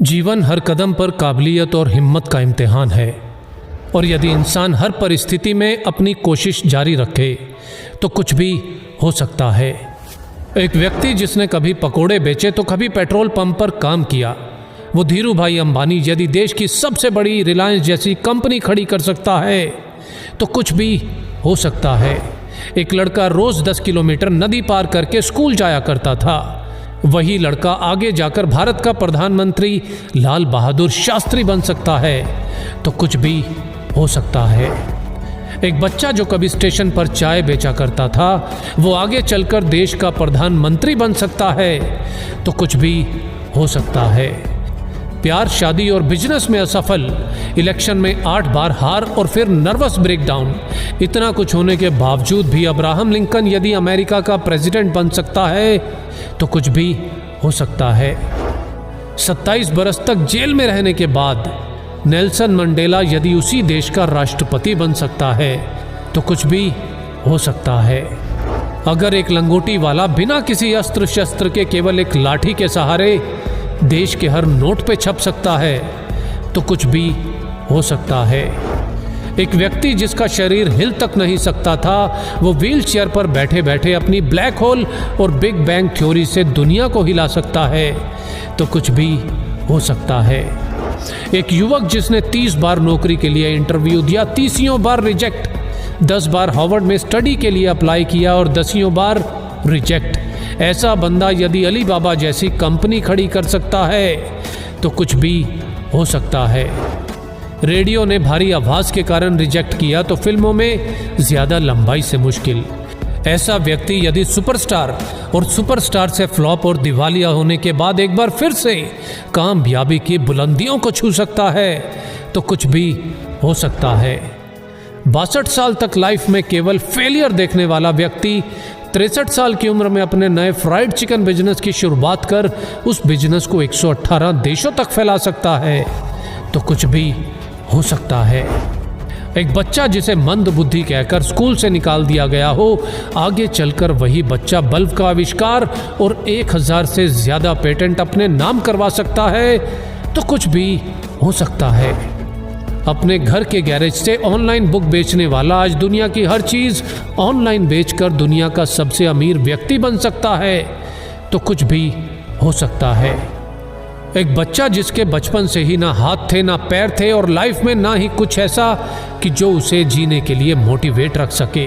जीवन हर कदम पर काबिलियत और हिम्मत का इम्तिहान है, और यदि इंसान हर परिस्थिति में अपनी कोशिश जारी रखे तो कुछ भी हो सकता है। एक व्यक्ति जिसने कभी पकोड़े बेचे तो कभी पेट्रोल पंप पर काम किया, वो धीरू भाई अंबानी यदि देश की सबसे बड़ी रिलायंस जैसी कंपनी खड़ी कर सकता है तो कुछ भी हो सकता है। एक लड़का रोज 10 किलोमीटर नदी पार करके स्कूल जाया करता था, वही लड़का आगे जाकर भारत का प्रधानमंत्री लाल बहादुर शास्त्री बन सकता है तो कुछ भी हो सकता है। एक बच्चा जो कभी स्टेशन पर चाय बेचा करता था वो आगे चलकर देश का प्रधानमंत्री बन सकता है तो कुछ भी हो सकता है। प्यार, शादी और बिजनेस में असफल, इलेक्शन में 8 बार हार और फिर नर्वस ब्रेकडाउन, इतना कुछ होने के बावजूद भी अब्राहम लिंकन यदि अमेरिका का प्रेसिडेंट बन सकता है तो कुछ भी हो सकता है। 27 बरस तक जेल में रहने के बाद नेल्सन मंडेला यदि उसी देश का राष्ट्रपति बन सकता है तो कुछ भी हो सकता है। अगर एक लंगोटी वाला बिना किसी अस्त्र शस्त्र के केवल एक लाठी के सहारे देश के हर नोट पे छप सकता है तो कुछ भी हो सकता है। एक व्यक्ति जिसका शरीर हिल तक नहीं सकता था वो व्हील चेयर पर बैठे बैठे अपनी ब्लैक होल और बिग बैंग थ्योरी से दुनिया को हिला सकता है तो कुछ भी हो सकता है। एक युवक जिसने 30 बार नौकरी के लिए इंटरव्यू दिया, 30 बार रिजेक्ट, 10 बार हार्वर्ड में स्टडी के लिए अप्लाई किया और 10 बार रिजेक्ट, ऐसा बंदा यदि अली बाबा जैसी कंपनी खड़ी कर सकता है तो कुछ भी हो सकता है। रेडियो ने भारी आवाज के कारण रिजेक्ट किया तो फिल्मों में ज्यादा लंबाई से मुश्किल, ऐसा व्यक्ति यदि सुपरस्टार और सुपरस्टार से फ्लॉप और दिवालिया होने के बाद एक बार फिर से कामयाबी की बुलंदियों को छू सकता है तो कुछ भी हो सकता है। 62 साल तक लाइफ में केवल फेलियर देखने वाला व्यक्ति 63 साल की उम्र में अपने नए फ्राइड चिकन बिजनेस की शुरुआत कर उस बिजनेस को 118 देशों तक फैला सकता है तो कुछ भी हो सकता है। एक बच्चा जिसे मंद बुद्धि कहकर स्कूल से निकाल दिया गया हो, आगे चलकर वही बच्चा बल्ब का आविष्कार और 1000 से ज्यादा पेटेंट अपने नाम करवा सकता है तो कुछ भी हो सकता है। अपने घर के गैरेज से ऑनलाइन बुक बेचने वाला आज दुनिया की हर चीज ऑनलाइन बेचकर दुनिया का सबसे अमीर व्यक्ति बन सकता है तो कुछ भी हो सकता है। एक बच्चा जिसके बचपन से ही ना हाथ थे ना पैर थे और लाइफ में ना ही कुछ ऐसा कि जो उसे जीने के लिए मोटिवेट रख सके,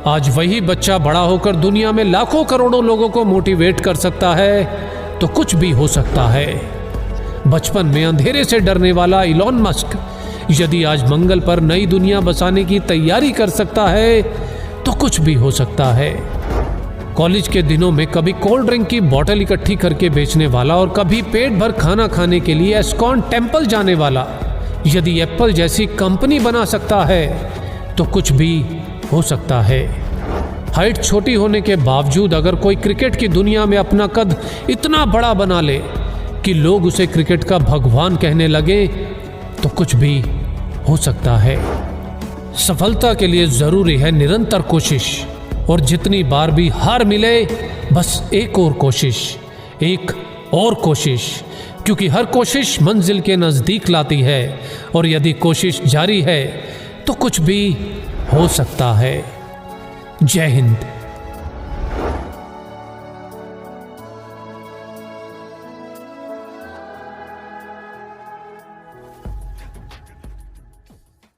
आज वही बच्चा बड़ा होकर दुनिया में लाखों करोड़ों लोगों को मोटिवेट कर सकता है तो कुछ भी हो सकता है। बचपन में अंधेरे से डरने वाला इलॉन मस्क यदि आज मंगल पर नई दुनिया बसाने की तैयारी कर सकता है तो कुछ भी हो सकता है। कॉलेज के दिनों में कभी कोल्ड ड्रिंक की बोतल इकट्ठी करके बेचने वाला और कभी पेट भर खाना खाने के लिए एस्कॉन टेम्पल जाने वाला यदि एप्पल जैसी कंपनी बना सकता है तो कुछ भी हो सकता है। हाइट छोटी होने के बावजूद अगर कोई क्रिकेट की दुनिया में अपना कद इतना बड़ा बना ले कि लोग उसे क्रिकेट का भगवान कहने लगे तो कुछ भी हो सकता है। सफलता के लिए जरूरी है निरंतर कोशिश, और जितनी बार भी हार मिले बस एक और कोशिश, एक और कोशिश, क्योंकि हर कोशिश मंजिल के नजदीक लाती है और यदि कोशिश जारी है तो कुछ भी हो सकता है। जय हिंद।